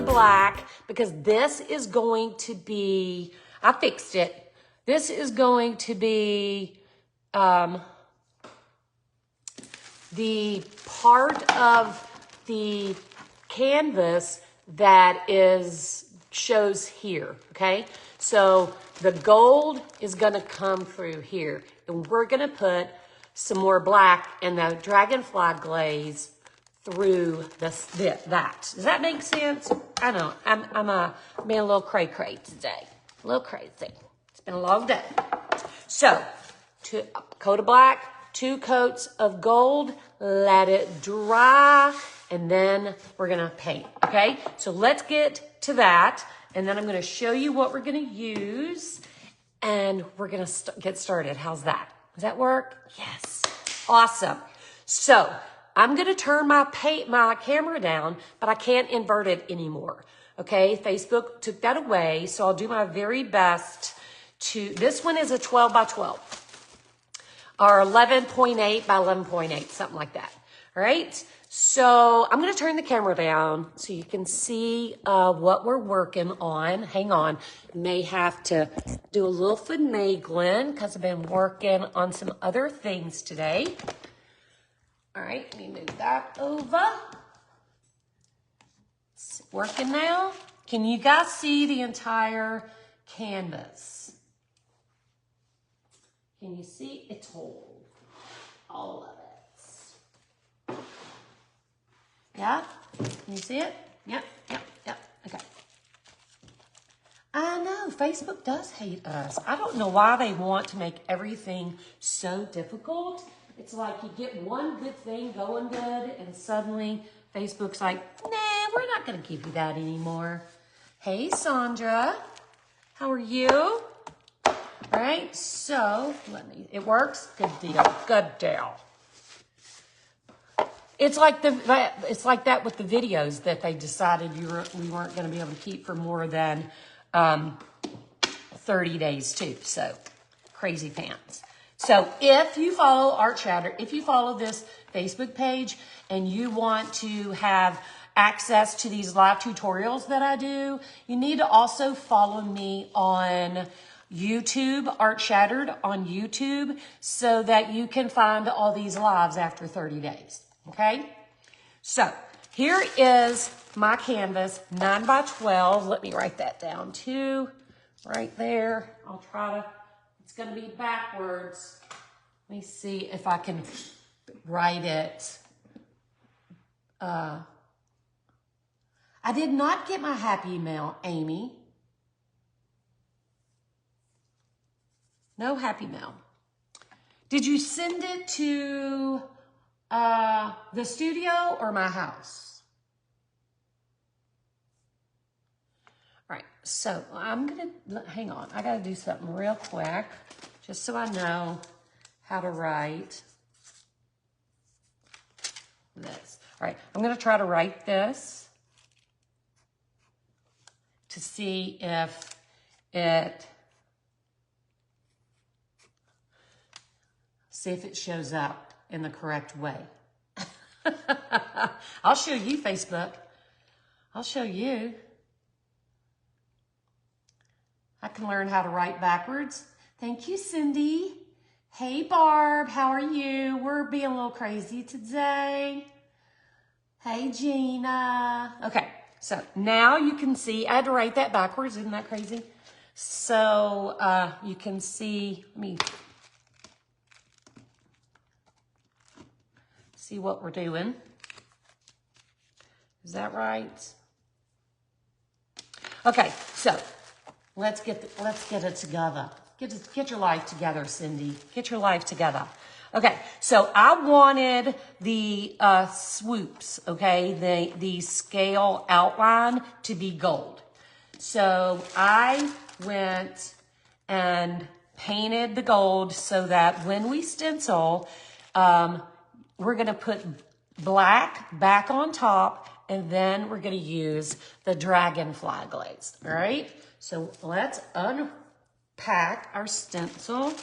to black because this is going to be, I fixed it. This is going to be the part of the canvas that shows here, okay? So the gold is gonna come through here, and we're gonna put some more black and the Dragonfly Glaze through that. Does that make sense? I know, I'm being a little cray-cray today, a little crazy. It's been a long day. So, a coat of black, 2 coats of gold, let it dry, and then we're gonna paint, okay? So let's get to that, and then I'm gonna show you what we're gonna use, and we're gonna get started. How's that? Does that work? Yes, awesome. So I'm gonna turn my camera down, but I can't invert it anymore, okay? Facebook took that away, so I'll do my very best this one is a 12 by 12. Or 11.8 by 11.8, something like that. All right, so I'm going to turn the camera down so you can see what we're working on. Hang on, may have to do a little finagling because I've been working on some other things today. All right, let me move that over. It's working now. Can you guys see the entire canvas? Can you see it all of it? Yeah? Can you see it? Yep. Okay. I know, Facebook does hate us. I don't know why they want to make everything so difficult. It's like you get one good thing going good, and suddenly Facebook's like, nah, we're not going to give you that anymore. Hey, Sandra. How are you? All right, so it works. Good deal. Good deal. It's like that with the videos that they decided we weren't going to be able to keep for more than 30 days too. So crazy pants. So if you follow Art Chatter, if you follow this Facebook page and you want to have access to these live tutorials that I do, you need to also follow me on YouTube, Art Shattered on YouTube, so that you can find all these lives after 30 days, okay? So here is my canvas, 9 by 12. Let me write that down too, right there. I'll try to, it's gonna be backwards. Let me see if I can write it. I did not get my happy mail, Amy. No happy mail. Did you send it to the studio or my house? All right, so I'm gonna, hang on. I gotta do something real quick, just so I know how to write this. All right, I'm gonna try to write this to see if it shows up in the correct way. I'll show you, Facebook. I'll show you. I can learn how to write backwards. Thank you, Cindy. Hey, Barb, how are you? We're being a little crazy today. Hey, Gina. Okay, so now you can see, I had to write that backwards. Isn't that crazy? So you can see, let me see what we're doing. Is that right? Okay, so let's get it together. Get your life together, Cindy. Get your life together. Okay, so I wanted the swoops, okay, the scale outline to be gold. So I went and painted the gold so that when we stencil, we're gonna put black back on top, and then we're gonna use the Dragonfly Glaze, all right? So let's unpack our stencil.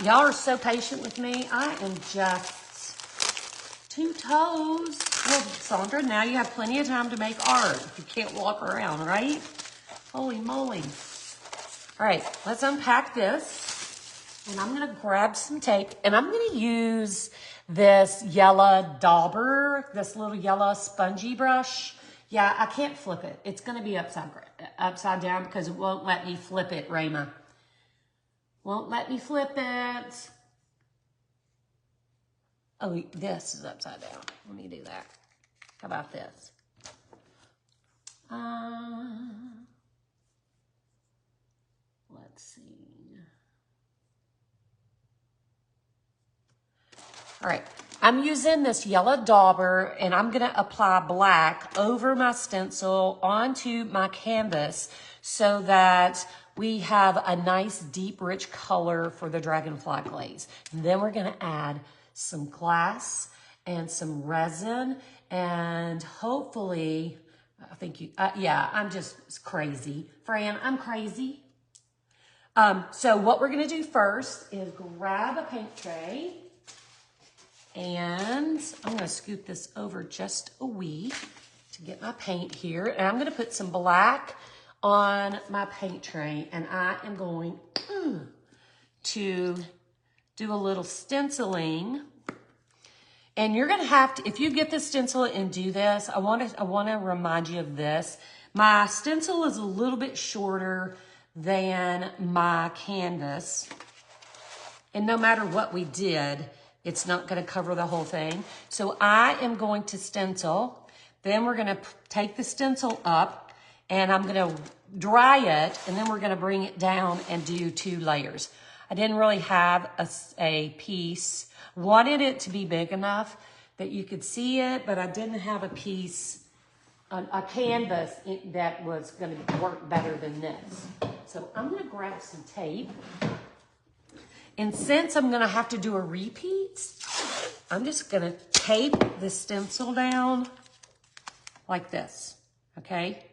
Y'all are so patient with me. I am just two toes. Well, Sandra, now you have plenty of time to make art if you can't walk around, right? Holy moly. All right, let's unpack this. And I'm gonna grab some tape and I'm gonna use this yellow dauber, this little yellow spongy brush. Yeah, I can't flip it. It's gonna be upside down because it won't let me flip it, Rayma. Won't let me flip it. Oh, this is upside down. Let me do that. How about this? Let's see. All right, I'm using this yellow dauber and I'm gonna apply black over my stencil onto my canvas so that we have a nice deep rich color for the Dragonfly Glaze. And then we're gonna add some glass and some resin and hopefully, I think you, yeah, I'm just crazy. Fran, I'm crazy. So what we're gonna do first is grab a paint tray and I'm gonna scoot this over just a wee to get my paint here. And I'm gonna put some black on my paint tray and I am going to do a little stenciling. And you're gonna have to, if you get the stencil and do this, I wanna remind you of this. My stencil is a little bit shorter than my canvas. And no matter what we did, it's not gonna cover the whole thing. So I am going to stencil, then we're gonna take the stencil up and I'm gonna dry it and then we're gonna bring it down and do 2 layers. I didn't really have a piece, wanted it to be big enough that you could see it, but I didn't have a piece, a canvas that was gonna work better than this. So I'm gonna grab some tape. And since I'm gonna have to do a repeat, I'm just gonna tape the stencil down like this, okay?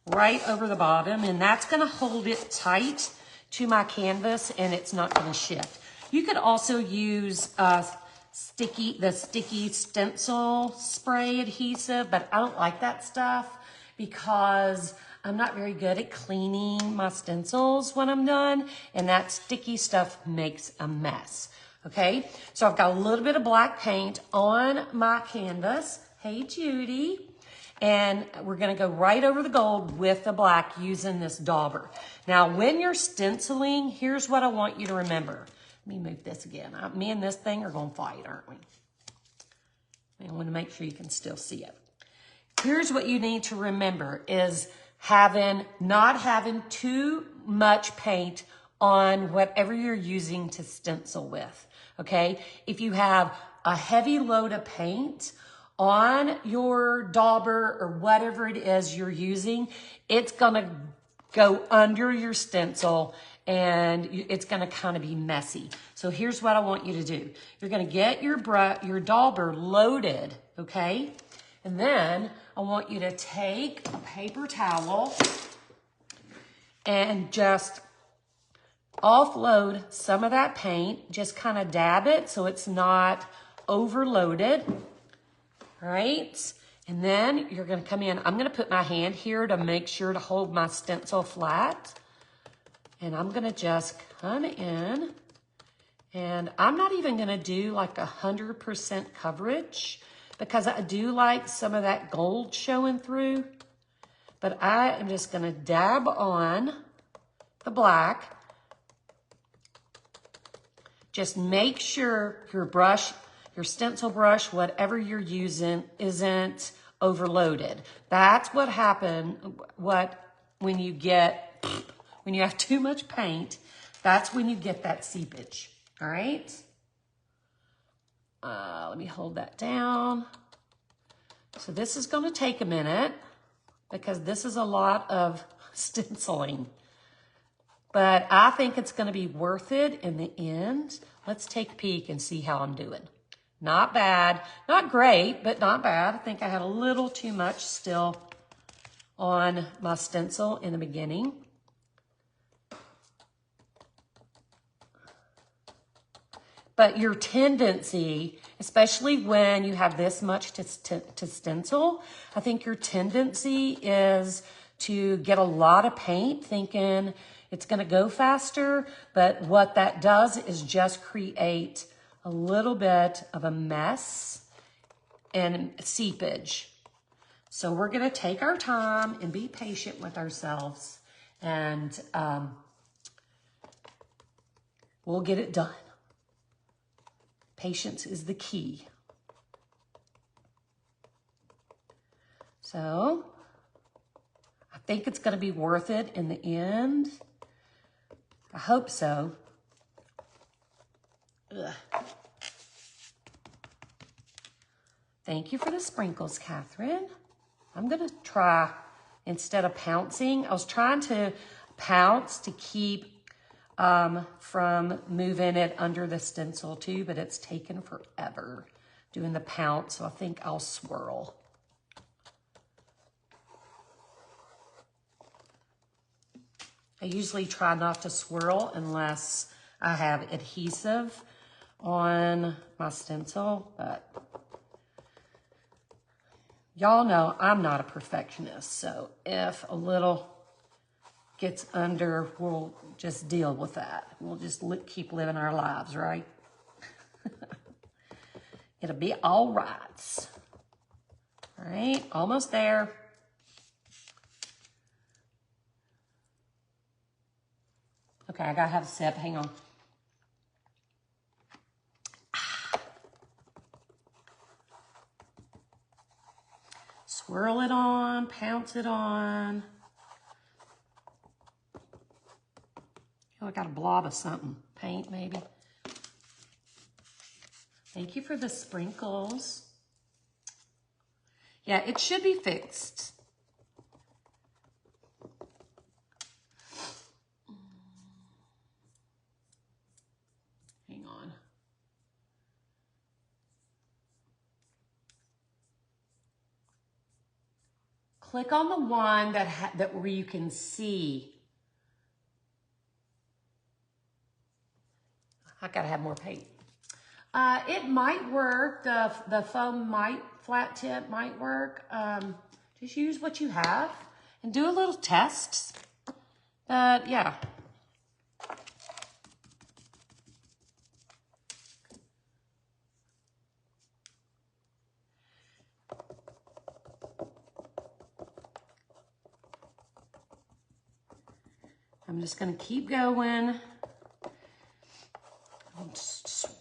Right over the bottom, and that's gonna hold it tight to my canvas and it's not gonna shift. You could also use the sticky stencil spray adhesive, but I don't like that stuff because I'm not very good at cleaning my stencils when I'm done, and that sticky stuff makes a mess, okay? So I've got a little bit of black paint on my canvas. Hey, Judy. And we're gonna go right over the gold with the black using this dauber. Now, when you're stenciling, here's what I want you to remember. Let me move this again. Me and this thing are gonna fight, aren't we? I want to make sure you can still see it. Here's what you need to remember is not having too much paint on whatever you're using to stencil with, okay? If you have a heavy load of paint on your dauber or whatever it is you're using, it's gonna go under your stencil and it's gonna kind of be messy. So here's what I want you to do. You're gonna get your dauber loaded, okay? And then I want you to take a paper towel and just offload some of that paint. Just kind of dab it so it's not overloaded, all right? And then you're gonna come in. I'm gonna put my hand here to make sure to hold my stencil flat. And I'm gonna just come in. And I'm not even gonna do like 100% coverage because I do like some of that gold showing through. But I am just gonna dab on the black. Just make sure your brush, your stencil brush, whatever you're using, isn't overloaded. That's what happens when you have too much paint. That's when you get that seepage, all right? Let me hold that down. So this is gonna take a minute because this is a lot of stenciling. But I think it's gonna be worth it in the end. Let's take a peek and see how I'm doing. Not bad, not great, but not bad. I think I had a little too much still on my stencil in the beginning. But your tendency, especially when you have this much to stencil, I think your tendency is to get a lot of paint thinking it's going to go faster. But what that does is just create a little bit of a mess and seepage. So we're going to take our time and be patient with ourselves, and we'll get it done. Patience is the key. So I think it's going to be worth it in the end. I hope so. Ugh. Thank you for the sprinkles, Catherine. I'm going to try, instead of pouncing, I was trying to pounce to keep from moving it under the stencil too, but it's taken forever doing the pounce, so I think I'll swirl. I usually try not to swirl unless I have adhesive on my stencil, but y'all know I'm not a perfectionist, so if a little gets under, we'll just deal with that. We'll just keep living our lives, right? It'll be all right. All right, almost there. Okay, I gotta have a sip, hang on. Swirl it on, pounce it on. I got a blob of something. Paint, maybe. Thank you for the sprinkles. Yeah, it should be fixed. Hang on. Click on the one that where you can see. I gotta have more paint. It might work. The foam flat tip might work. Just use what you have and do a little test. Yeah. I'm just gonna keep going.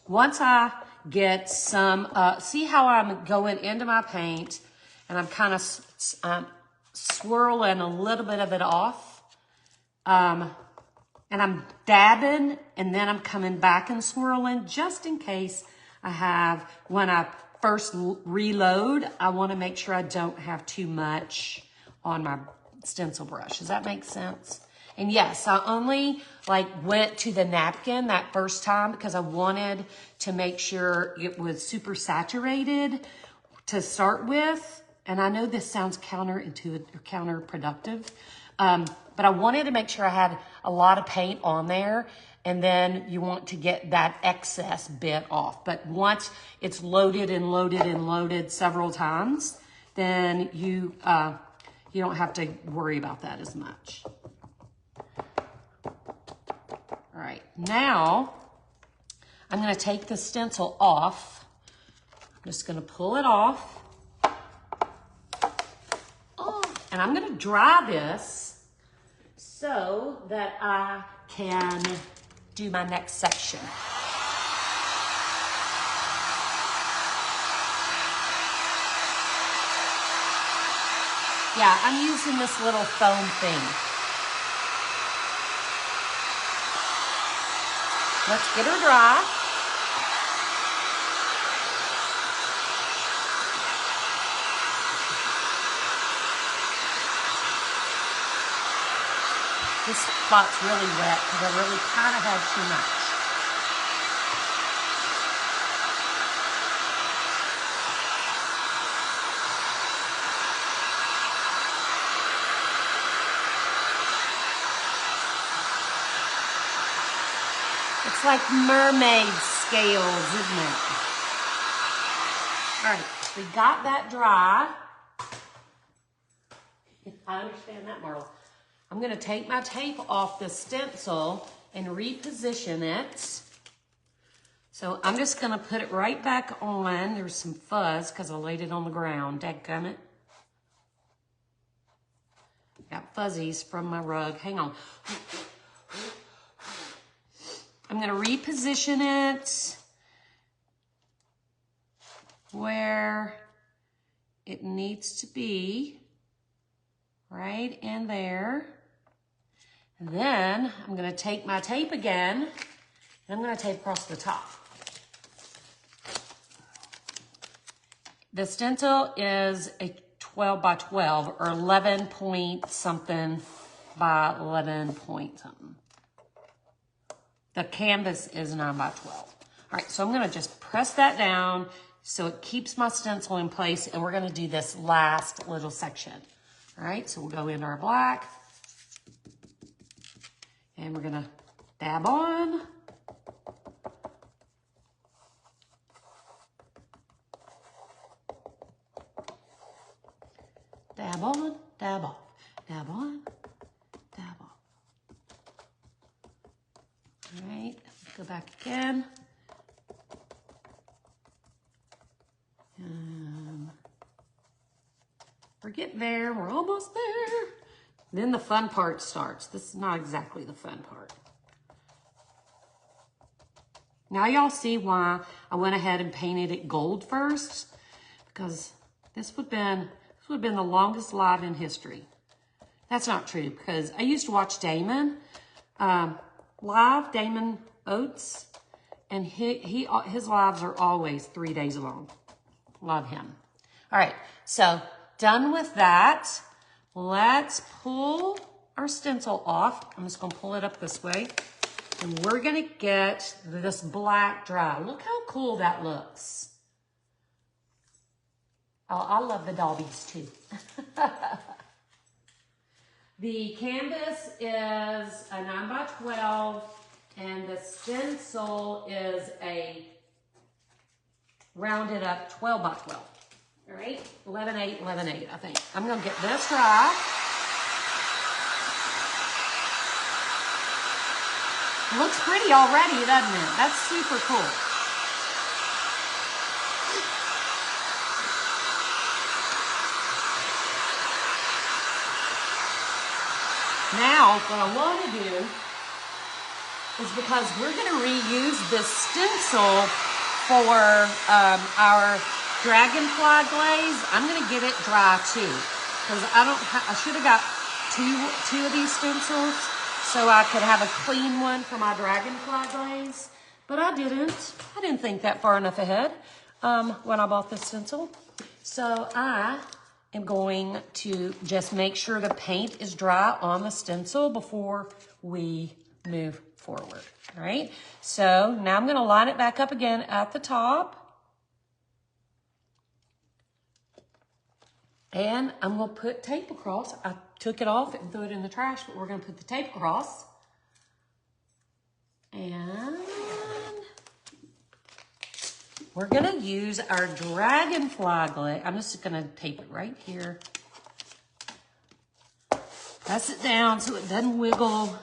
Once I get some, see how I'm going into my paint and I'm kind of swirling a little bit of it off. And I'm dabbing and then I'm coming back and swirling just in case I have, when I first reload, I want to make sure I don't have too much on my stencil brush. Does that make sense? And yes, I only went to the napkin that first time because I wanted to make sure it was super saturated to start with. And I know this sounds counterintuitive or counterproductive, but I wanted to make sure I had a lot of paint on there, and then you want to get that excess bit off. But once it's loaded and loaded and loaded several times, then you don't have to worry about that as much. All right, now I'm gonna take the stencil off. I'm just gonna pull it off. Oh, and I'm gonna dry this so that I can do my next section. Yeah, I'm using this little foam thing. Let's get her dry. This spot's really wet because I really kind of had too much. It's like Mermaid scales, isn't it? All right, we got that dry. I understand that, Marla. I'm gonna take my tape off the stencil and reposition it. So I'm just gonna put it right back on. There's some fuzz because I laid it on the ground. Dadgummit. Got fuzzies from my rug. Hang on. I'm gonna reposition it where it needs to be, right in there. And then I'm gonna take my tape again, and I'm gonna tape across the top. The stencil is a 12 by 12 or 11 point something by 11 point something. The canvas is 9 by 12. All right, so I'm gonna just press that down so it keeps my stencil in place, and we're gonna do this last little section. All right, so we'll go into our black, and we're gonna dab on. Dab on, dab off, dab on, dab off. All right, go back again. We're getting there, we're almost there. Then the fun part starts. This is not exactly the fun part. Now y'all see why I went ahead and painted it gold first, because this would have been the longest live in history. That's not true, because I used to watch Damon, Damon Oates, and his lives are always 3 days long. Love him. All right, so done with that. Let's pull our stencil off. I'm just gonna pull it up this way, and we're gonna get this black dry. Look how cool that looks. Oh, I love the Dolbies too. The canvas is a 9 by 12, and the stencil is a rounded up 12 by 12. All right, 11/8, 11/8, I think. I'm gonna get this dry. Looks pretty already, doesn't it? That's super cool. Now, what I want to do is, because we're going to reuse this stencil for our Dragonfly Glaze, I'm going to get it dry too, because I should have got two of these stencils so I could have a clean one for my Dragonfly Glaze, but I didn't. I didn't think that far enough ahead when I bought this stencil. So I am going to just make sure the paint is dry on the stencil before we move forward. All right, so now I'm going to line it back up again at the top. And I'm going to put tape across. I took it off and threw it in the trash, but we're going to put the tape across. And we're going to use our Dragonfly Glaze. I'm just going to tape it right here. Press it down so it doesn't wiggle.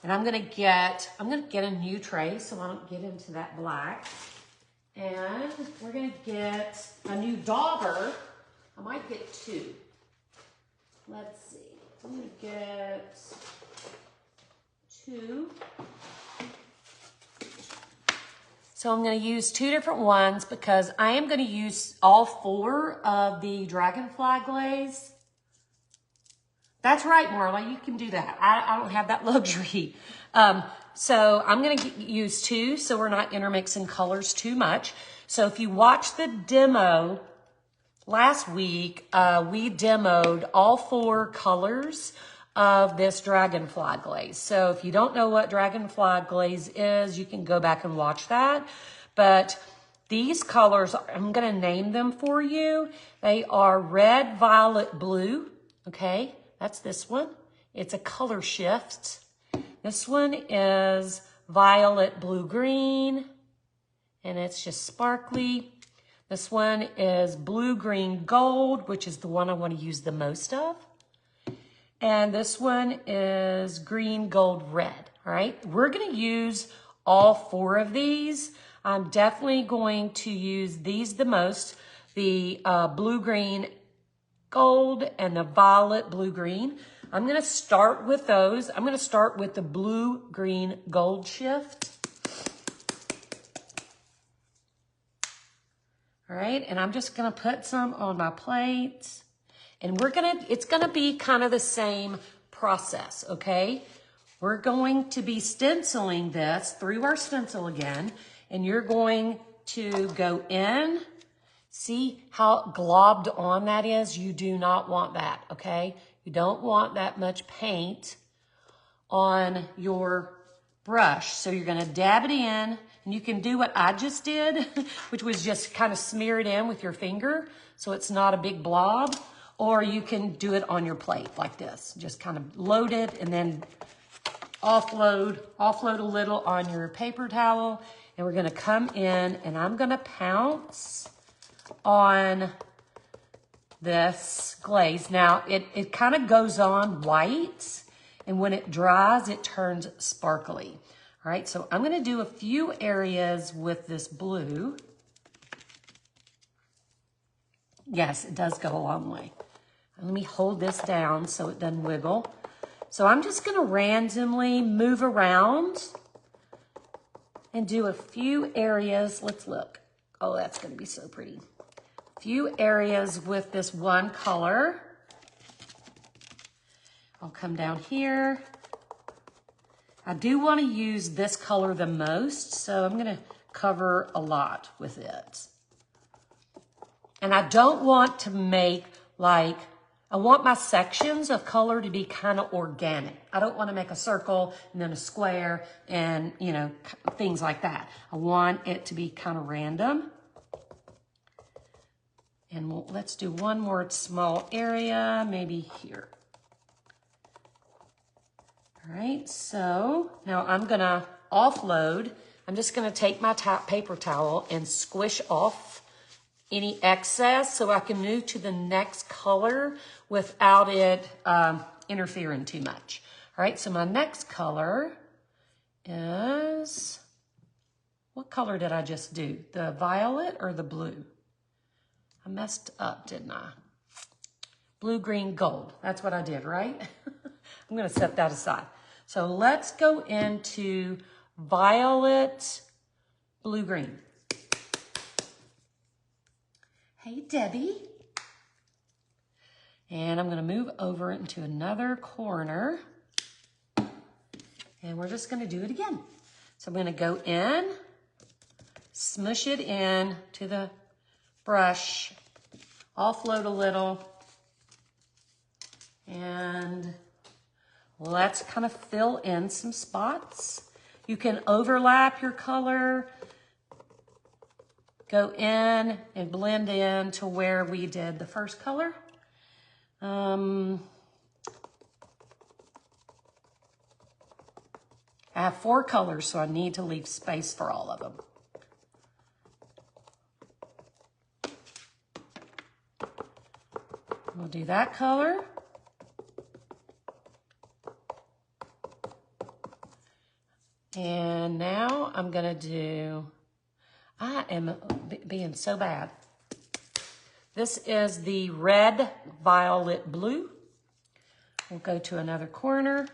And I'm going to get a new tray so I don't get into that black. And we're going to get a new dauber. I might get two. Let's see. I'm going to get two. So I'm going to use two different ones because I am going to use all four of the Dragonfly Glaze. That's right, Marla, you can do that. I don't have that luxury. So I'm going to use two so we're not intermixing colors too much. So if you watch the demo last week, we demoed all four colors of this Dragonfly Glaze. So if you don't know what Dragonfly Glaze is, you can go back and watch that. But these colors, I'm going to name them for you. They are red, violet, blue. Okay, that's this one. It's a color shift. This one is violet, blue, green. and it's just sparkly. This one is blue, green, gold, which is the one I want to use the most of. And this one is green, gold, red. All right, we're going to use all 4 of these. I'm definitely going to use these the most, the blue, green, gold, and the violet, blue, green. I'm going to start with those. I'm going to start with the blue, green, gold shift. All right, and I'm just going to put some on my plate. And it's going to be kind of the same process, okay? We're going to be stenciling this through our stencil again, and you're going to go in. See how globbed on that is? You do not want that, okay? You don't want that much paint on your brush. So you're gonna dab it in, and you can do what I just did, which was just kind of smear it in with your finger so it's not a big blob, or you can do it on your plate like this. Just kind of load it and then offload a little on your paper towel, and we're gonna come in and I'm gonna pounce on this glaze. Now, it kind of goes on white, and when it dries, it turns sparkly. All right, so I'm gonna do a few areas with this blue. Yes, it does go a long way. Let me hold this down so it doesn't wiggle. So I'm just gonna randomly move around and do a few areas. Let's look. Oh, that's gonna be so pretty. Few areas with this one color. I'll come down here. I do want to use this color the most, so I'm going to cover a lot with it. And I don't want to make I want my sections of color to be kind of organic. I don't want to make a circle and then a square and, you know, things like that. I want it to be kind of random. And let's do one more small area, maybe here. All right, so now I'm gonna offload. I'm just gonna take my paper towel and squish off any excess so I can move to the next color without it interfering too much. All right, so my next color is, what color did I just do? The violet or the blue? I messed up, didn't I? Blue, green, gold. That's what I did, right? I'm going to set that aside. So let's go into violet, blue, green. Hey, Debbie. And I'm going to move over into another corner. And we're just going to do it again. So I'm going to go in, smush it in to the brush, offload a little, and let's kind of fill in some spots. You can overlap your color, go in and blend in to where we did the first color. I have 4 colors, so I need to leave space for all of them. We'll do that color. And now I'm gonna do, I am being so bad. This is the red, violet, blue. We'll go to another corner.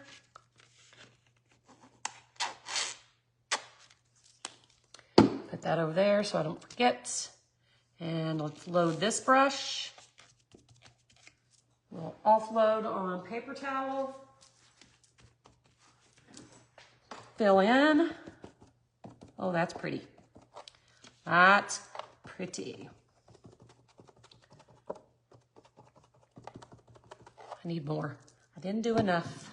Put that over there so I don't forget. And let's load this brush. We'll offload on paper towel. Fill in. Oh, that's pretty. That's pretty. I need more. I didn't do enough.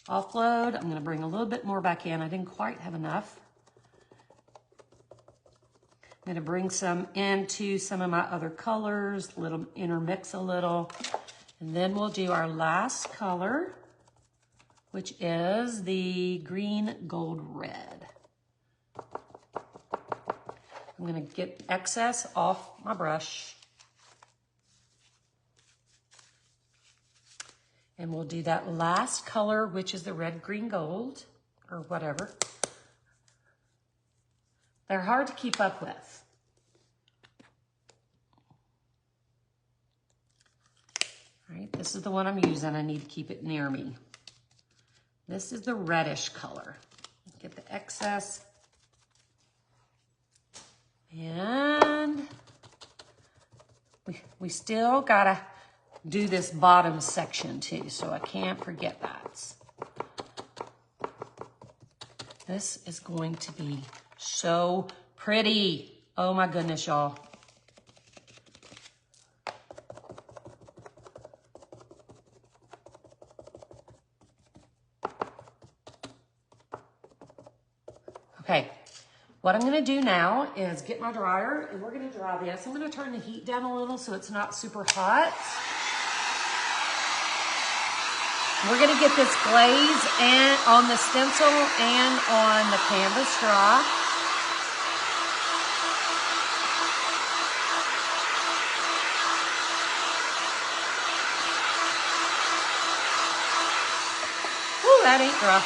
Offload. I'm going to bring a little bit more back in. I didn't quite have enough. I'm gonna bring some into some of my other colors, intermix a little. And then we'll do our last color, which is the green gold red. I'm gonna get excess off my brush. And we'll do that last color, which is the red, green, gold, or whatever. They're hard to keep up with. All right, this is the one I'm using. I need to keep it near me. This is the reddish color. Get the excess. And we still gotta do this bottom section too, so I can't forget that. This is going to be so pretty. Oh my goodness, y'all. Okay, what I'm gonna do now is get my dryer and we're gonna dry this. I'm gonna turn the heat down a little so it's not super hot. We're gonna get this glaze and on the stencil and on the canvas dry. Ooh, that ain't dry.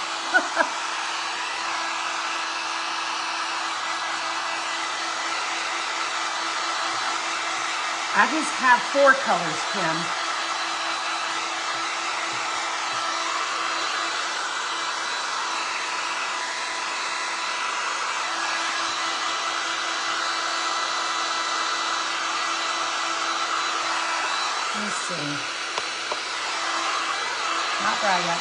I just have 4 colors, Kim. Let's see. Not dry yet.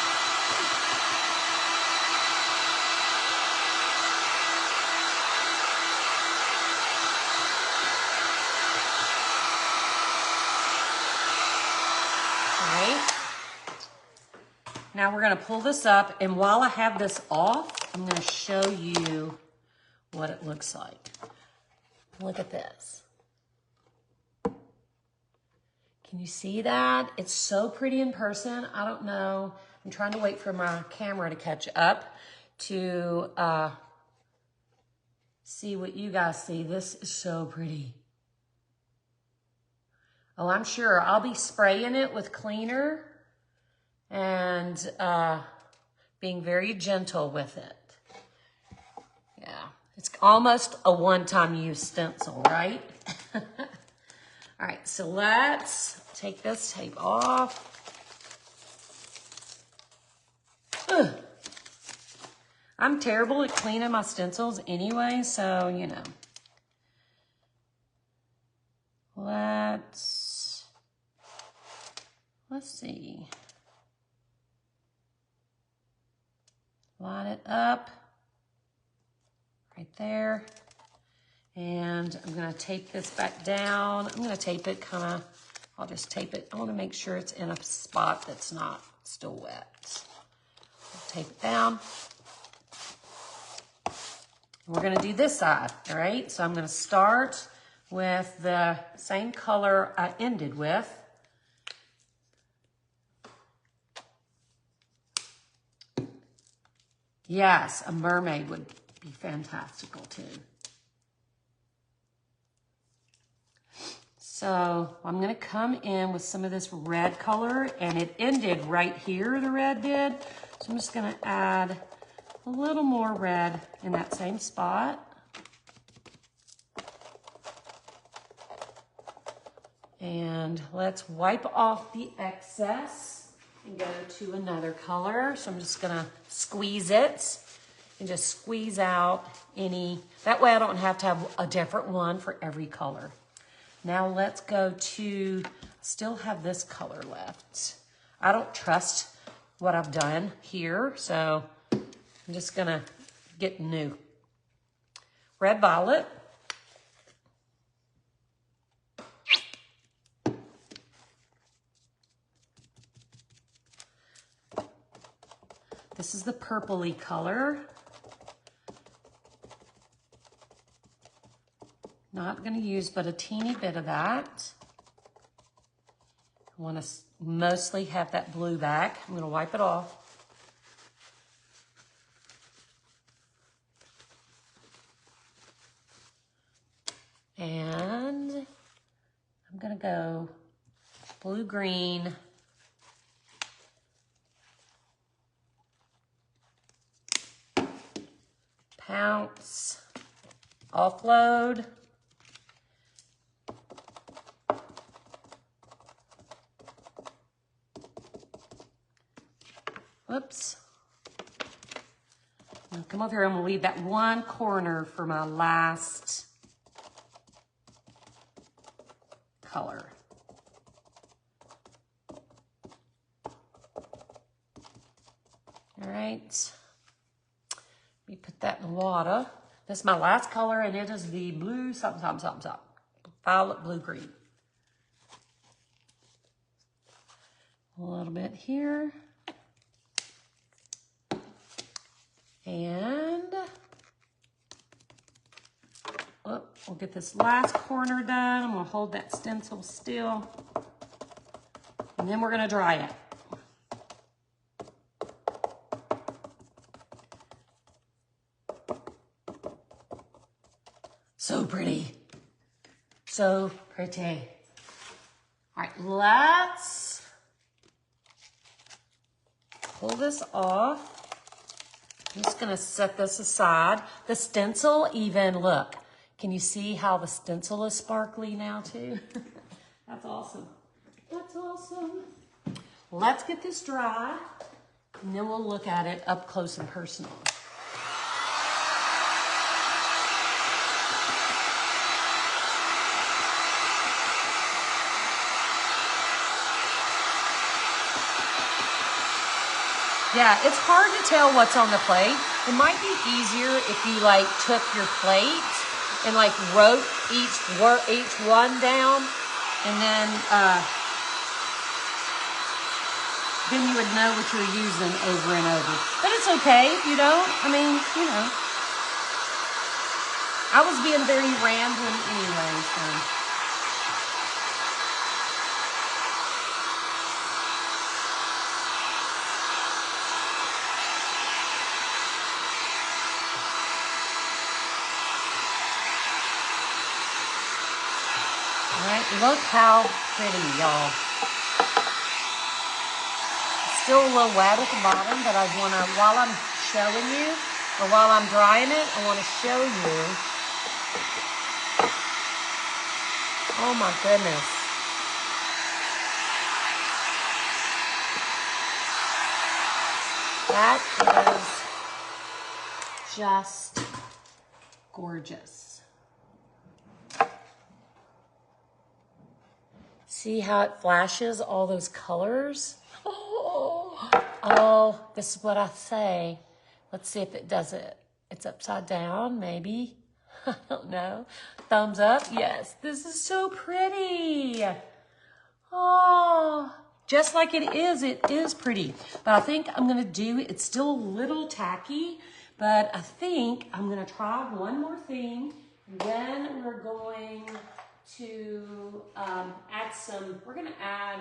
All right. Now we're going to pull this up, and while I have this off, I'm going to show you what it looks like. Look at this. Can you see that? It's so pretty in person. I don't know. I'm trying to wait for my camera to catch up to see what you guys see. This is so pretty. Oh, I'm sure I'll be spraying it with cleaner and being very gentle with it. Yeah, it's almost a one-time use stencil, right? All right, so let's take this tape off. Ugh. I'm terrible at cleaning my stencils anyway, so, you know. Let's see. Line it up right there. And I'm gonna tape this back down. I'm gonna tape it I'll just tape it. I wanna make sure it's in a spot that's not still wet. I'll tape it down. We're gonna do this side, all right? So I'm gonna start with the same color I ended with. Yes, a mermaid would be fantastical too. So I'm gonna come in with some of this red color, and it ended right here, the red did. So I'm just gonna add a little more red in that same spot. And let's wipe off the excess and go to another color. So I'm just gonna squeeze it and just squeeze out any, that way I don't have to have a different one for every color. Now let's go to, still have this color left. I don't trust what I've done here, so I'm just gonna get new. Red violet. This is the purpley color. Not going to use but a teeny bit of that. I want to mostly have that blue back. I'm going to wipe it off. And I'm going to go blue-green. Pounce. Offload. Whoops. Now come over here. I'm going to leave that one corner for my last color. All right. Let me put that in the water. This is my last color, and it is the blue something, something, something, something. Violet, blue, green. A little bit here. And we'll get this last corner done. I'm going to hold that stencil still. And then we're going to dry it. So pretty. So pretty. All right, let's pull this off. I'm just going to set this aside. The stencil even, look, can you see how the stencil is sparkly now too? That's awesome. That's awesome. Let's get this dry, and then we'll look at it up close and personal. Yeah, it's hard to tell what's on the plate. It might be easier if you like took your plate and like wrote each one down, and then you would know what you're using over and over. But it's okay if you don't. I mean, you know. I was being very rambling anyway, so. Look how pretty, y'all. Still a little wet at the bottom, but I want to, while I'm showing you, or while I'm drying it, I want to show you. Oh my goodness. That is just gorgeous. See how it flashes all those colors? Oh, this is what I say. Let's see if it does it. It's upside down, maybe. I don't know. Thumbs up. Yes, this is so pretty. Oh, just like it is pretty. But I think I'm going to do, it's still a little tacky, but I think I'm going to try one more thing. Then we're going to add some, we're going to add,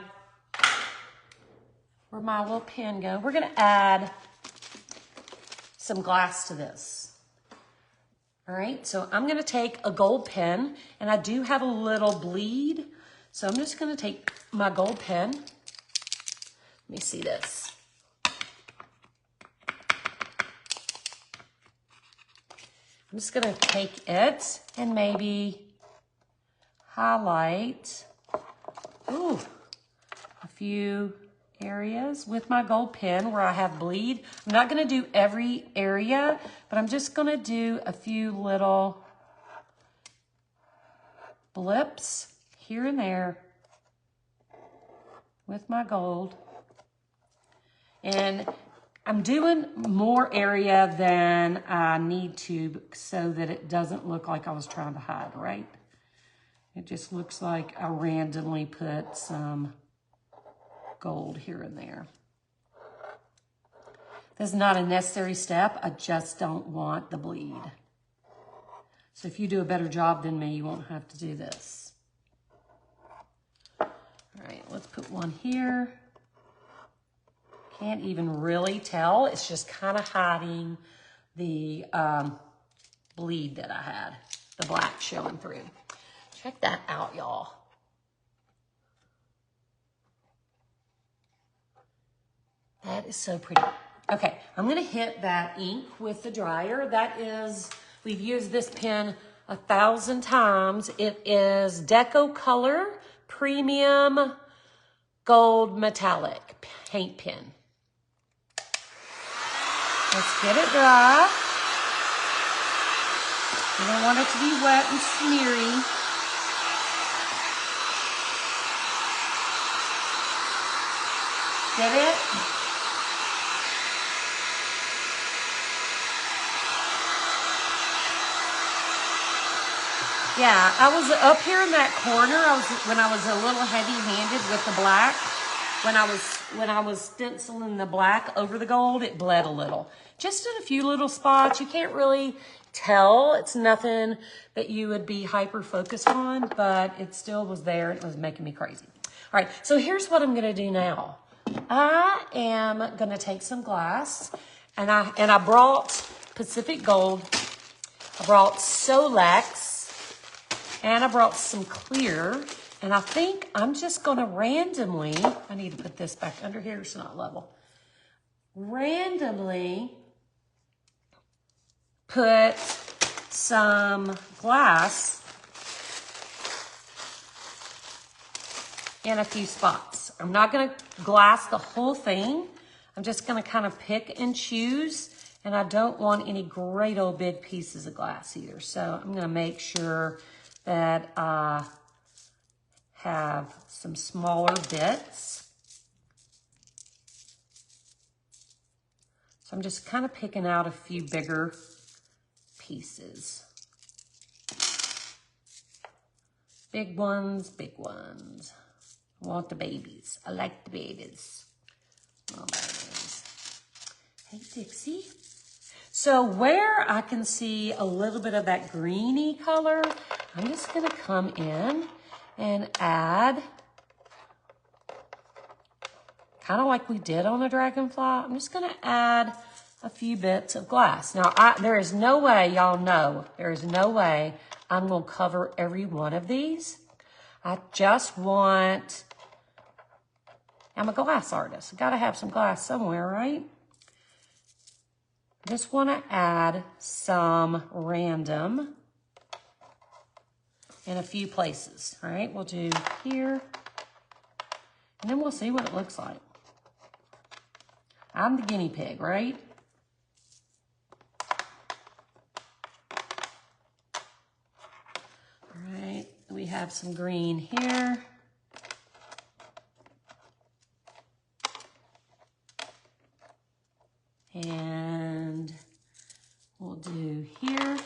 where'd my little pen go? We're going to add some glass to this. All right, so I'm going to take a gold pen, and I do have a little bleed, so I'm just going to take my gold pen. Let me see this. I'm just going to take it and maybe highlight, a few areas with my gold pen where I have bleed. I'm not going to do every area, but I'm just going to do a few little blips here and there with my gold. And I'm doing more area than I need to so that it doesn't look like I was trying to hide, right? It just looks like I randomly put some gold here and there. This is not a necessary step. I just don't want the bleed. So if you do a better job than me, you won't have to do this. All right, let's put one here. Can't even really tell. It's just kind of hiding the bleed that I had, the black showing through. Check that out, y'all. That is so pretty. Okay, I'm gonna hit that ink with the dryer. That is, we've used this pen 1,000 times. It is Deco Color Premium Gold Metallic paint pen. Let's get it dry. You don't want it to be wet and smeary. Get it? Yeah, I was up here in that corner. When I was a little heavy-handed with the black. When I was stenciling the black over the gold, it bled a little. Just in a few little spots. You can't really tell. It's nothing that you would be hyper-focused on, but it still was there. It was making me crazy. All right, so here's what I'm gonna do now. I am gonna take some glass, and I brought Pacific Gold. I brought Solex. And I brought some clear, and I think I'm just gonna randomly, I need to put this back under here, it's not level. Randomly put some glass in a few spots. I'm not gonna glass the whole thing. I'm just gonna kind of pick and choose, and I don't want any great old big pieces of glass either. So I'm gonna make sure that I have some smaller bits. So I'm just kind of picking out a few bigger pieces. Big ones, big ones. I want the babies. I like the babies. Oh, there it is. Hey, Dixie. So where I can see a little bit of that greeny color, I'm just gonna come in and add, kind of like we did on the Dragonfly, I'm just gonna add a few bits of glass. Now, there is no way, y'all know, there is no way I'm gonna cover every one of these. I just want, I'm a glass artist. I gotta have some glass somewhere, right? Just want to add some random in a few places. All right, we'll do here, and then we'll see what it looks like. I'm the guinea pig, right? All right, we have some green here. And we'll do here.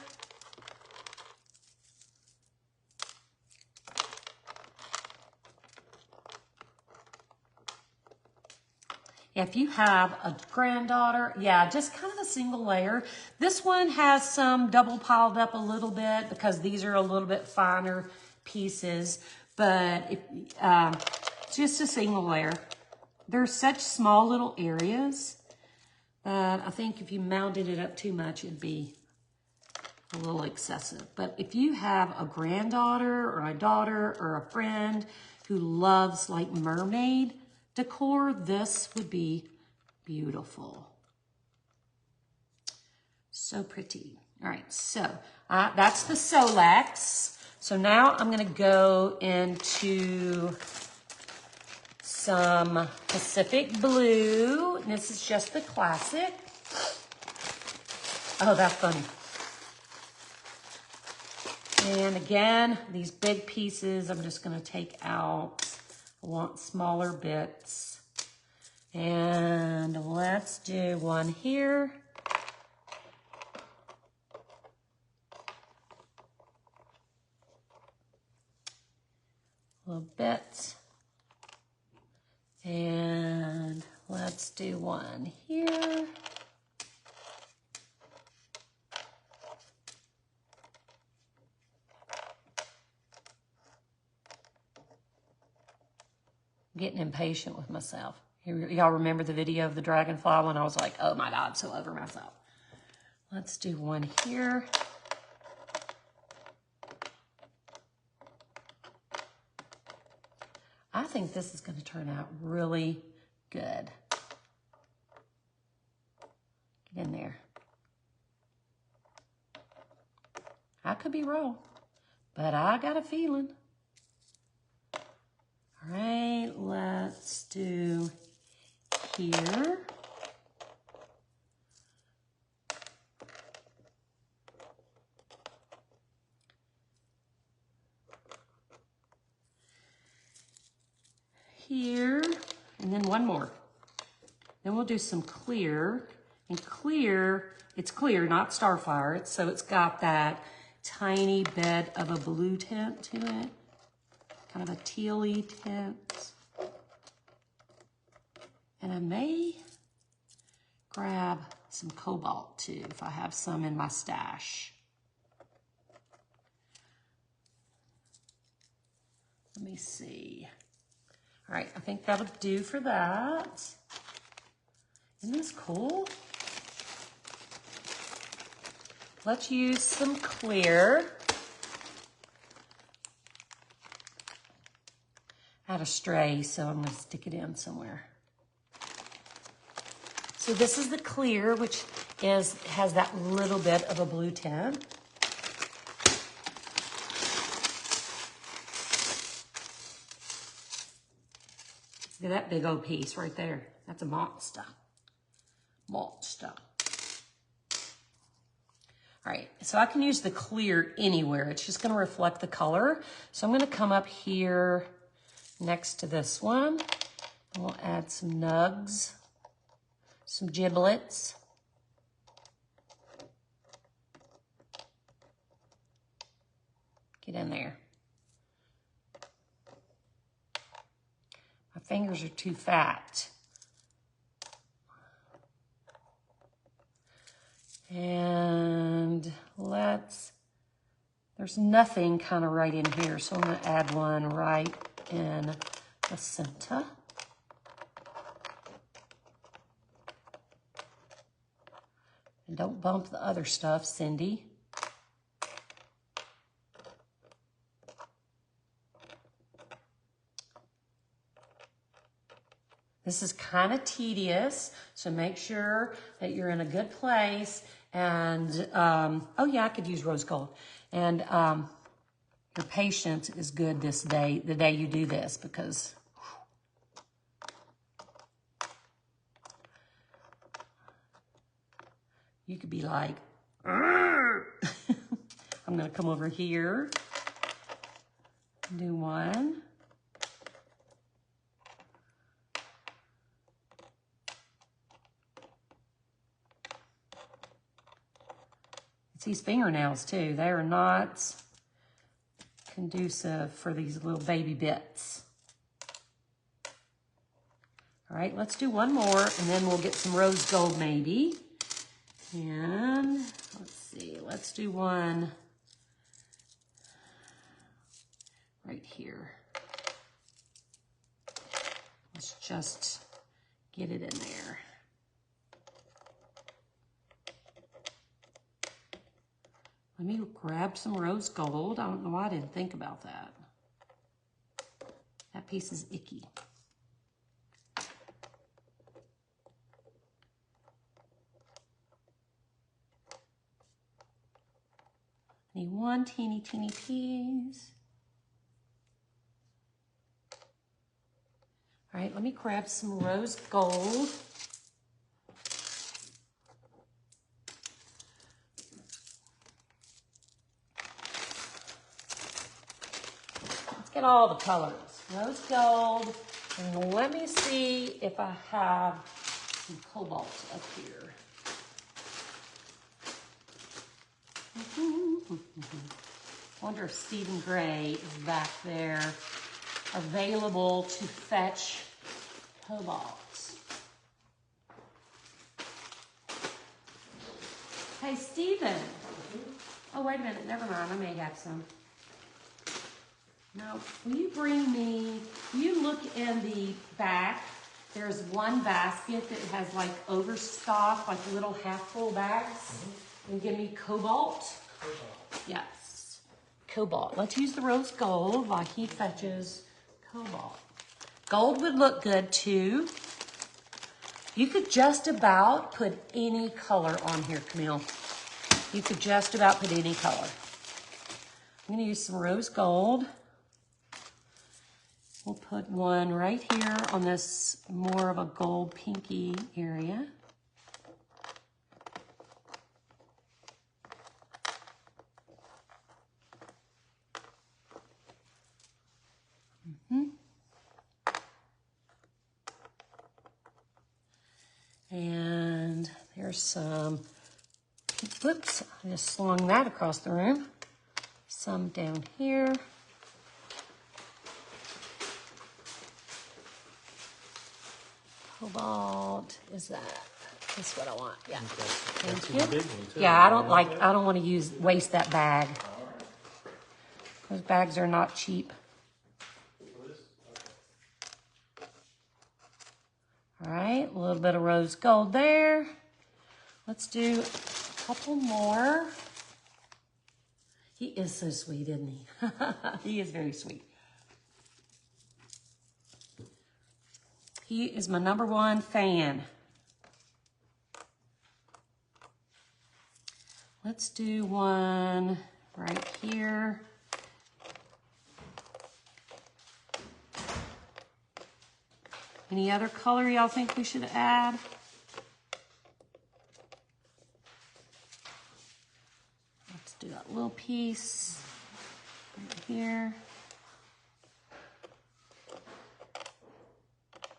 If you have a granddaughter, yeah, just kind of a single layer. This one has some double piled up a little bit because these are a little bit finer pieces, but if, just a single layer. They're such small little areas. I think if you mounted it up too much, it'd be a little excessive. But if you have a granddaughter or a daughter or a friend who loves like mermaid decor, this would be beautiful. So pretty. All right, so that's the Solex. So now I'm gonna go into some Pacific Blue. And this is just the classic. Oh, that's funny. And again, these big pieces, I'm just gonna take out. I want smaller bits. And let's do one here. A little bit. And let's do one here. getting impatient with myself. Y'all remember the video of the dragonfly when I was like, oh my God, so over myself. Let's do one here. I think this is going to turn out really good. Get in there. I could be wrong, but I got a feeling. All right, let's do here. Here, and then one more. Then we'll do some clear. And clear, it's clear, not starfire. So it's got that tiny bit of a blue tint to it. Kind of a tealy tint. And I may grab some cobalt too, if I have some in my stash. Let me see. All right, I think that'll do for that. Isn't this cool? Let's use some clear. I had a stray, so I'm gonna stick it in somewhere. So this is the clear, which has that little bit of a blue tint. Look at that big old piece right there. That's a monster. Monster. All right, so I can use the clear anywhere. It's just gonna reflect the color. So I'm gonna come up here next to this one. And we'll add some nugs, some giblets. Get in there. My fingers are too fat. And there's nothing kind of right in here, so I'm gonna add one right in the center. And don't bump the other stuff, Cindy. This is kind of tedious, so make sure that you're in a good place. And, oh yeah, I could use rose gold. And your patience is good this day, the day you do this, because you could be like, I'm gonna come over here, do one. These fingernails too, they are not conducive for these little baby bits. All right, let's do one more and then we'll get some rose gold maybe. And let's see, let's do one right here. Let's just get it in there. Let me grab some rose gold. I don't know why I didn't think about that. That piece is icky. I need one teeny piece. All right, let me grab some rose gold. Get all the colors. Rose gold. And let me see if I have some cobalt up here. Wonder if Stephen Gray is back there available to fetch cobalt. Hey, Stephen. Oh, wait a minute. Never mind. I may have some. Now, will you look in the back? There's one basket that has like overstock, like little half full bags. And give me cobalt. Yes, cobalt. Let's use the rose gold while he fetches cobalt. Gold would look good too. You could just about put any color on here, Camille. You could just about put any color. I'm gonna use some rose gold. We'll put one right here on this more of a gold pinky area. And there's some, whoops, I just slung that across the room. Some down here. Cobalt, is that? That's what I want, yeah. That's a big one too. Yeah, I don't want to waste that bag. Those bags are not cheap. All right, a little bit of rose gold there. Let's do a couple more. He is so sweet, isn't he? He is very sweet. He is my #1 fan. Let's do one right here. Any other color y'all think we should add? Let's do that little piece right here.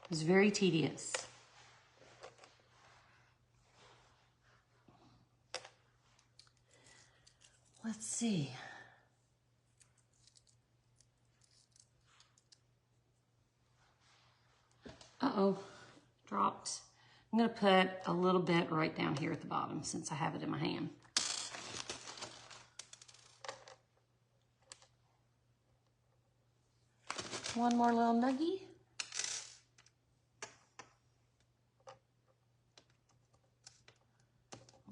It's very tedious. Let's see. Uh-oh, dropped. I'm gonna put a little bit right down here at the bottom since I have it in my hand. One more little nuggie.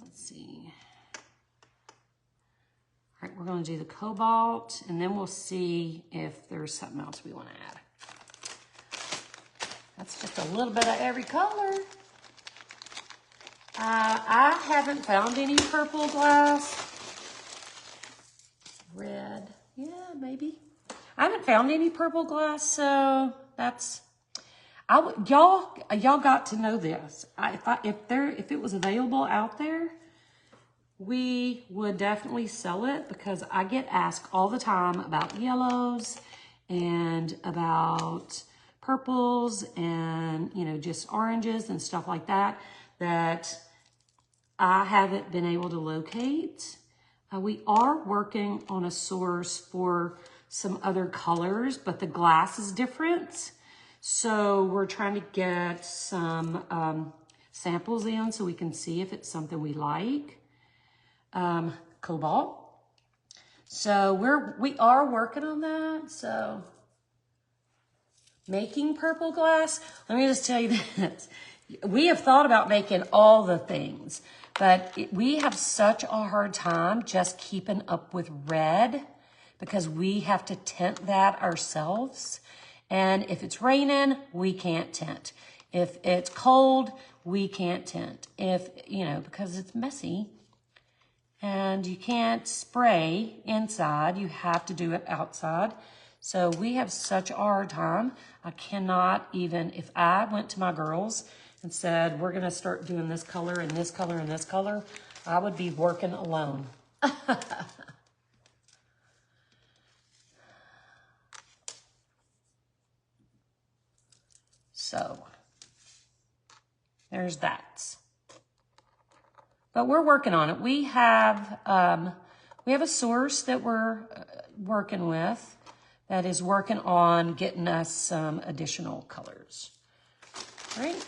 Let's see. All right, we're gonna do the cobalt and then we'll see if there's something else we wanna add. That's just a little bit of every color. I haven't found any purple glass. Red, yeah, maybe. I haven't found any purple glass, so that's, y'all got to know this. If it was available out there, we would definitely sell it because I get asked all the time about yellows and about purples and, you know, just oranges and stuff like that, that I haven't been able to locate. We are working on a source for some other colors, but the glass is different. So we're trying to get some samples in so we can see if it's something we like. Cobalt. So we are working on that. So making purple glass, let me just tell you this. We have thought about making all the things, but we have such a hard time just keeping up with red because we have to tint that ourselves. And if it's raining, we can't tint. If it's cold, we can't tint. Because it's messy and you can't spray inside, you have to do it outside. So we have such a hard time. I cannot even, if I went to my girls and said, we're gonna start doing this color and this color and this color, I would be working alone. So there's that. But we're working on it. We have a source that we're working with that is working on getting us some additional colors. All right.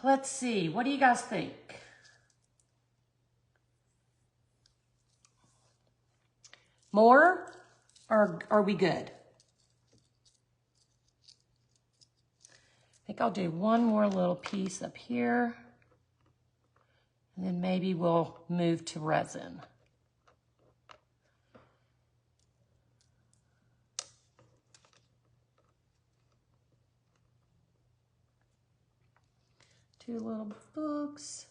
Let's see. What do you guys think? More, or are we good? I think I'll do one more little piece up here. And then maybe we'll move to resin. Two little books.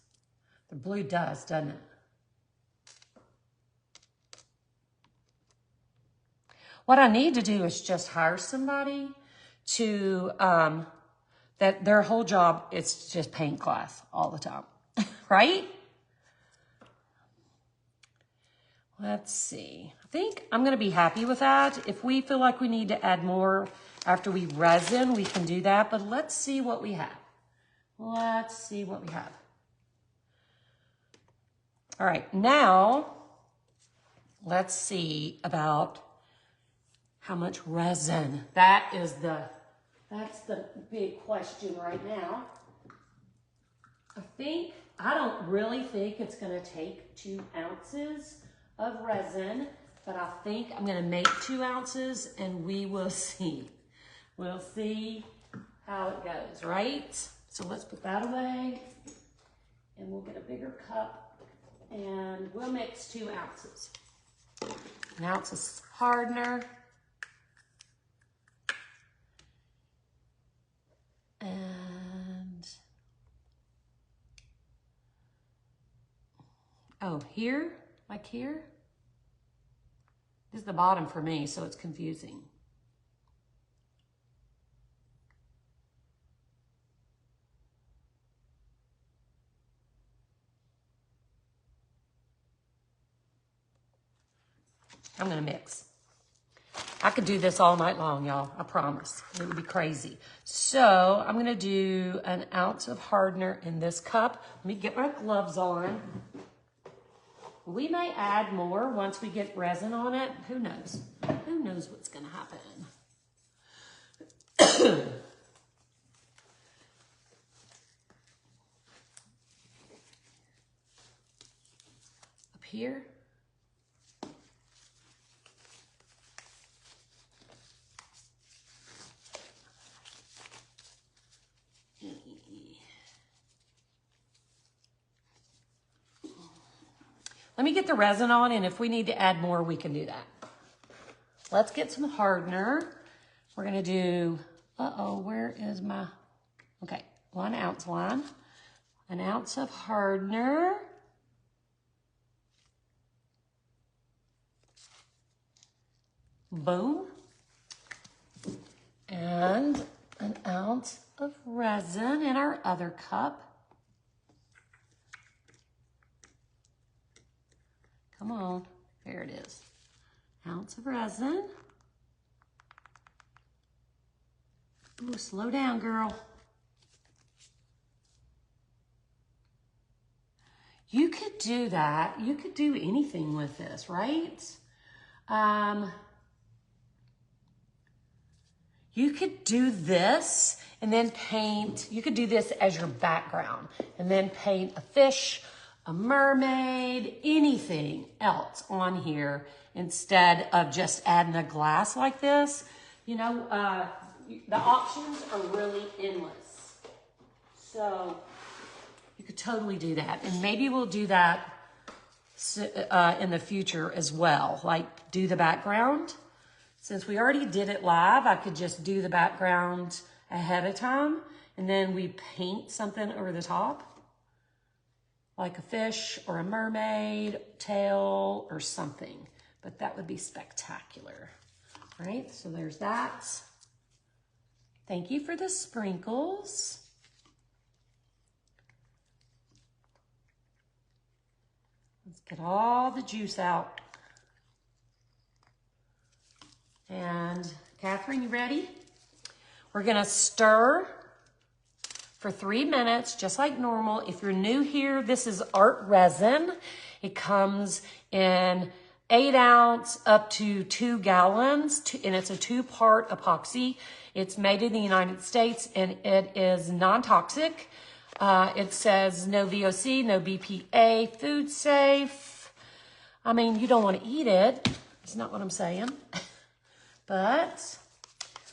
The blue does, doesn't it? What I need to do is just hire somebody to, that their whole job is just paint glass all the time, right? Let's see. I think I'm going to be happy with that. If we feel like we need to add more after we resin, we can do that. But let's see what we have. Let's see what we have. All right, now let's see about how much resin. That's the big question right now. I don't really think it's gonna take 2 ounces of resin, but I think I'm gonna make 2 ounces and we will see. We'll see how it goes, right? So let's put that away and we'll get a bigger cup and we'll mix 2 ounces. 1 ounce of hardener. And, oh, here, like here. This is the bottom for me, so it's confusing. I'm gonna mix. I could do this all night long, y'all, I promise. It would be crazy. So I'm gonna do 1 ounce of hardener in this cup. Let me get my gloves on. We may add more once we get resin on it. Who knows? Who knows what's gonna happen? Up here. Let me get the resin on, and if we need to add more, we can do that. Let's get some hardener. We're gonna do, where is my, okay, 1 ounce line. 1 ounce of hardener. Boom. And 1 ounce of resin in our other cup. Come on, there it is. 1 ounce of resin. Ooh, slow down, girl. You could do that. You could do anything with this, right? You could do this and then paint. You could do this as your background and then paint a fish, a mermaid, anything else on here instead of just adding a glass like this. You know, the options are really endless. So you could totally do that. And maybe we'll do that in the future as well. Like do the background. Since we already did it live, I could just do the background ahead of time and then we paint something over the top. Like a fish or a mermaid, tail or something. But that would be spectacular. All right, so there's that. Thank you for the sprinkles. Let's get all the juice out. And Catherine, you ready? We're gonna stir for 3 minutes, just like normal. If you're new here, this is art resin. It comes in 8 ounce up to 2 gallons, and it's a 2-part epoxy. It's made in the United States, and it is non-toxic. It says no VOC, no BPA, food safe. I mean, you don't want to eat it, It's not what I'm saying. But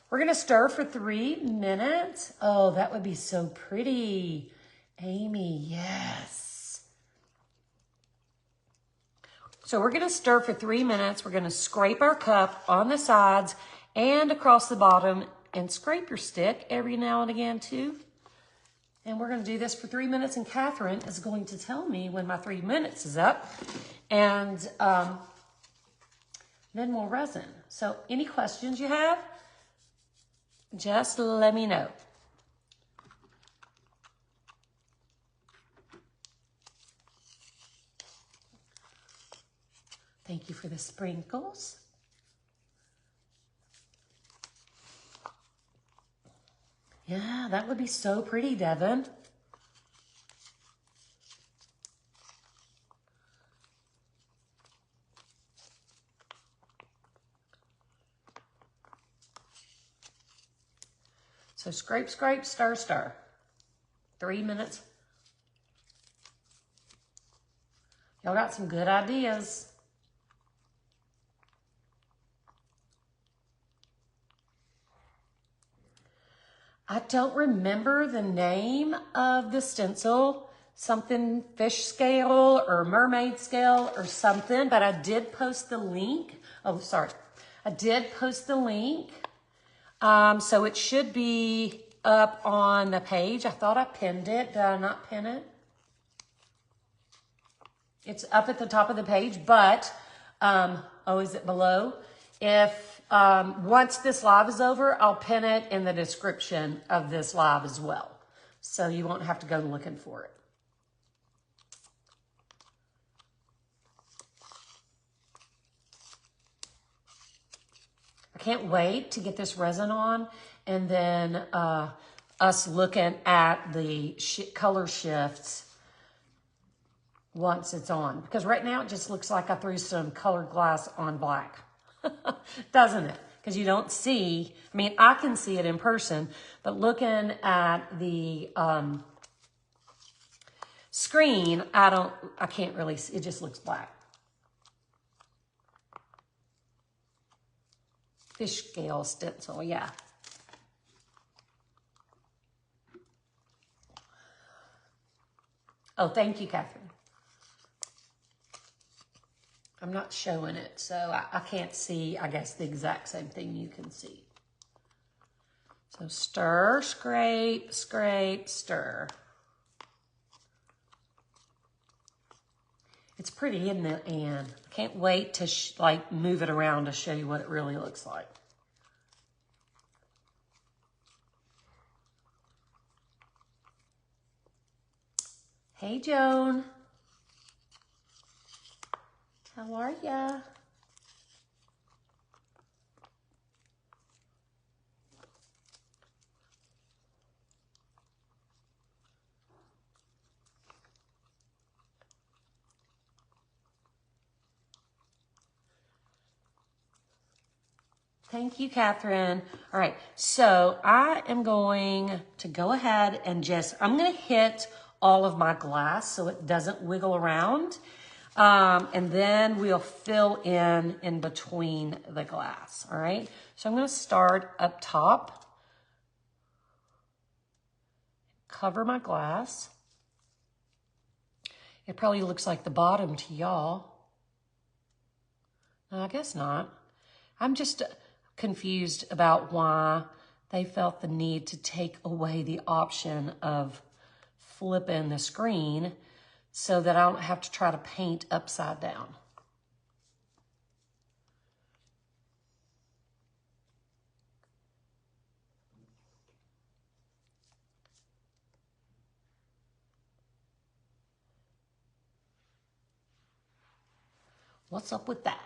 we're gonna stir for 3 minutes. Oh, that would be so pretty. Amy, yes. So we're gonna stir for 3 minutes. We're gonna scrape our cup on the sides and across the bottom, and scrape your stick every now and again too. And we're gonna do this for 3 minutes, and Catherine is going to tell me when my 3 minutes is up. And then we'll resin. So any questions you have, just let me know. Thank you for the sprinkles. Yeah, that would be so pretty, Devin. So scrape, scrape, stir, stir. 3 minutes. Y'all got some good ideas. I don't remember the name of the stencil, something fish scale or mermaid scale or something, but I did post the link. Oh, sorry. I did post the link. So it should be up on the page. I thought I pinned it. Did I not pin it? It's up at the top of the page, but, oh, is it below? If, once this live is over, I'll pin it in the description of this live as well. So you won't have to go looking for it. I can't wait to get this resin on, and then us looking at the color shifts once it's on. Because right now it just looks like I threw some colored glass on black. Doesn't it? Because you don't see, I mean, I can see it in person, but looking at the screen, I can't really see, it just looks black. Fish scale stencil, yeah. Oh, thank you, Catherine. I'm not showing it, so I can't see, I guess, the exact same thing you can see. So stir, scrape, scrape, stir. It's pretty, isn't it, Anne? I can't wait to like move it around to show you what it really looks like. Hey, Joan. How are ya? Thank you, Catherine. All right, so I am going to go ahead and I'm going to hit all of my glass so it doesn't wiggle around. And then we'll fill in between the glass, all right? So I'm going to start up top. Cover my glass. It probably looks like the bottom to y'all. No, I guess not. I'm just confused about why they felt the need to take away the option of flipping the screen so that I don't have to try to paint upside down. What's up with that?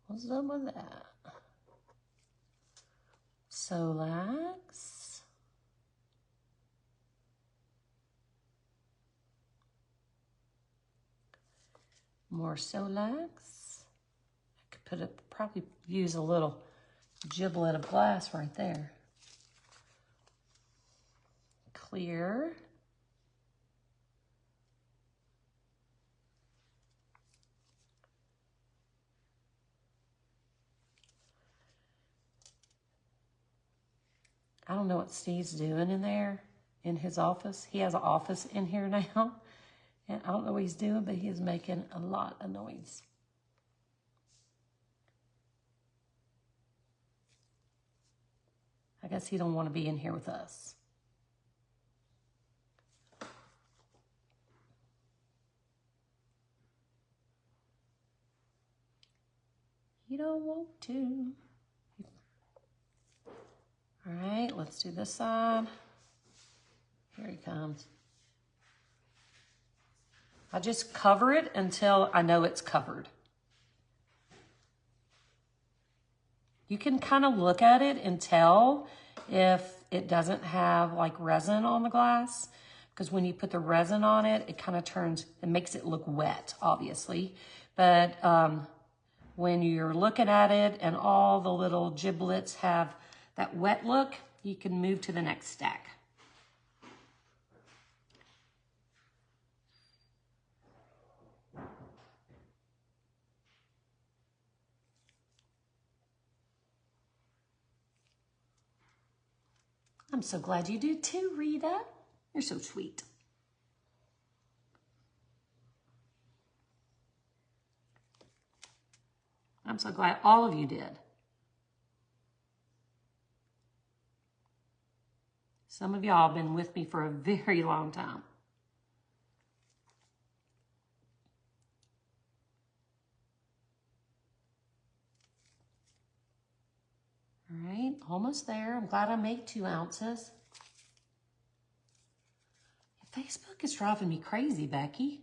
What's up with that? Solax. More Solax. I could probably use a little giblet of glass right there. clear. I don't know what Steve's doing in there, in his office. He has an office in here now. And I don't know what he's doing, but he is making a lot of noise. I guess he don't want to be in here with us. You don't want to. All right, let's do this side. Here he comes. I just cover it until I know it's covered. You can kind of look at it and tell if it doesn't have like resin on the glass, because when you put the resin on it, it kind of turns, it makes it look wet, obviously. But when you're looking at it and all the little giblets have that wet look, you can move to the next stack. I'm so glad you do too, Rita. You're so sweet. I'm so glad all of you did. Some of y'all have been with me for a very long time. All right, almost there. I'm glad I made 2 ounces. Facebook is driving me crazy, Becky.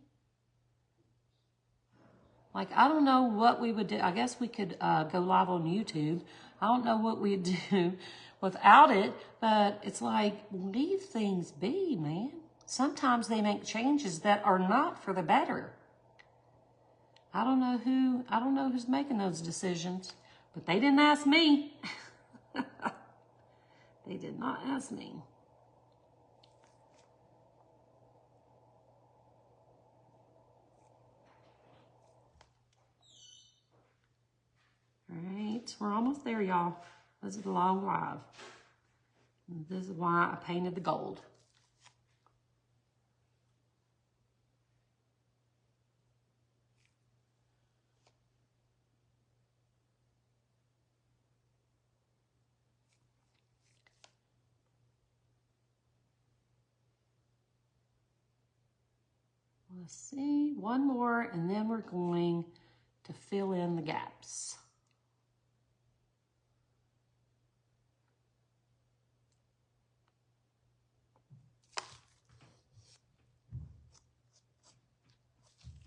Like, I don't know what we would do. I guess we could go live on YouTube. I don't know what we'd do without it, but it's like, leave things be, man. Sometimes they make changes that are not for the better. I don't know who's making those decisions, but they didn't ask me. They did not ask me. All right, we're almost there, y'all. This is a long live. This is why I painted the gold. Let's see, one more, and then we're going to fill in the gaps.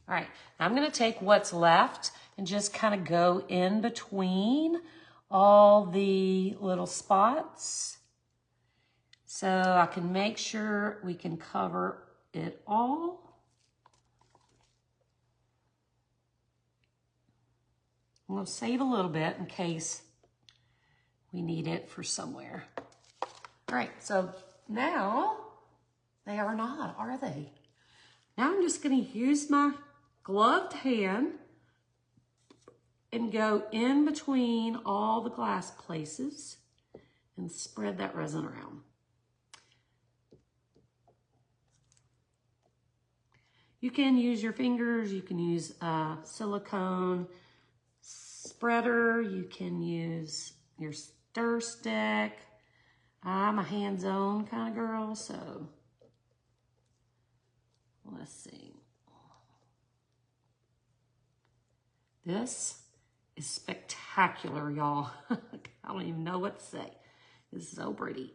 All right, now I'm gonna take what's left and just kind of go in between all the little spots so I can make sure we can cover it all. I'm gonna save a little bit in case we need it for somewhere. All right, so now they are not, are they? Now I'm just gonna use my gloved hand and go in between all the glass places and spread that resin around. You can use your fingers, you can use a silicone spreader, you can use your stir stick. I'm a hands-on kind of girl, so let's see. This is spectacular, y'all. I don't even know what to say. It's so pretty.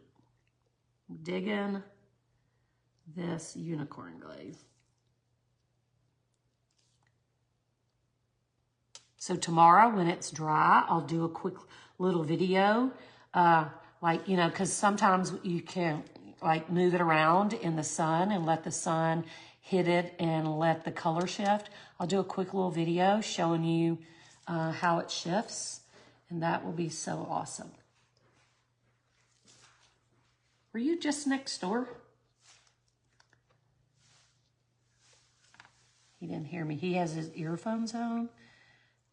I'm digging this unicorn glaze. So tomorrow when it's dry, I'll do a quick little video, like, you know, because sometimes you can like move it around in the sun and let the sun hit it and let the color shift. I'll do a quick little video showing you how it shifts, and that will be so awesome. Were you just next door? He didn't hear me. He has his earphones on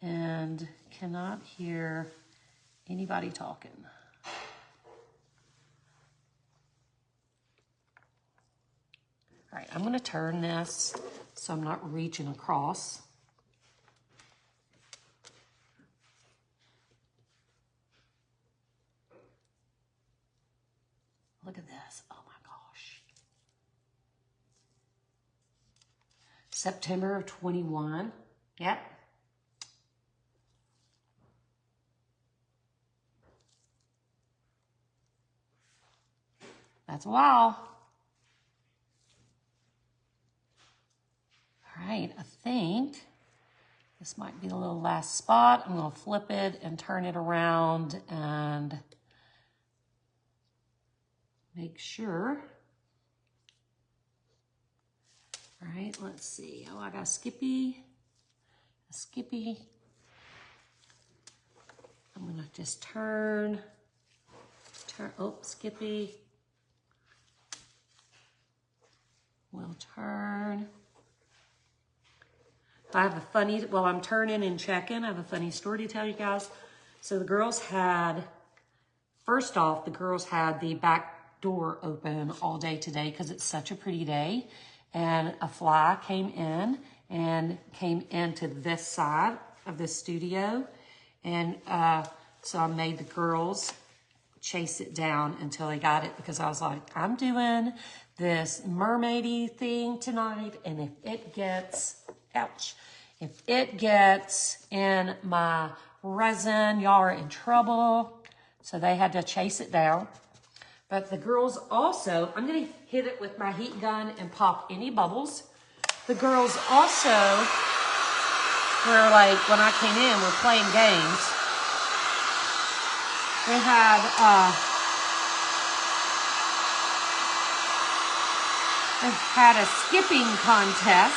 and cannot hear anybody talking. All right, I'm gonna turn this so I'm not reaching across. Look at this, oh my gosh. September of 21, yep. That's a while. All right, I think this might be the little last spot. I'm gonna flip it and turn it around and make sure. All right, let's see. Oh, I got a skippy. I'm gonna just turn, oh, skippy. We'll turn. I have a funny, while I'm turning and checking, I have a funny story to tell you guys. So the girls had, first off, the girls had the back door open all day today because it's such a pretty day. And a fly came into this side of the studio. And so I made the girls chase it down until they got it because I was like, I'm doing this mermaidy thing tonight. And if it gets, ouch, if it gets in my resin, y'all are in trouble. So they had to chase it down. But the girls also, I'm gonna hit it with my heat gun and pop any bubbles. The girls also were like, when I came in, we're playing games. They had a skipping contest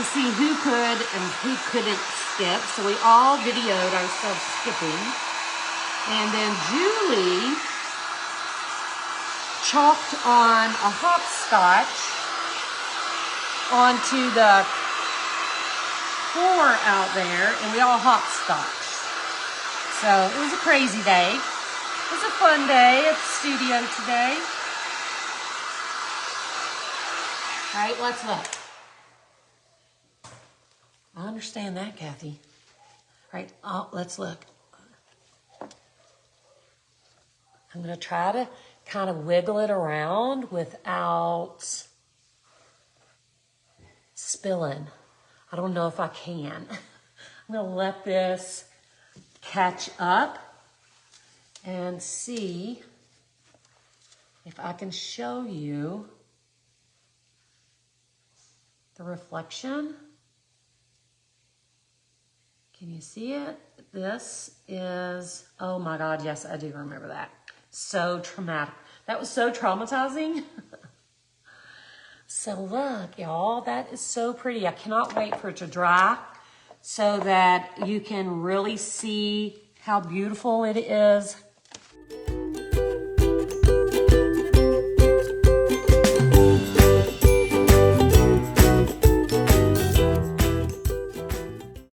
to see who could and who couldn't skip. So we all videoed ourselves skipping. And then Julie chalked on a hopscotch onto the floor out there, and we all hopscotched. So it was a crazy day. It was a fun day at the studio today. All right, let's look. I understand that, Kathy. All right, let's look. I'm going to try to kind of wiggle it around without spilling. I don't know if I can. I'm going to let this catch up and see if I can show you the reflection. Can you see it? This is, oh my God, yes, I do remember that. So traumatic. That was so traumatizing. So look, y'all, that is so pretty. I cannot wait for it to dry so that you can really see how beautiful it is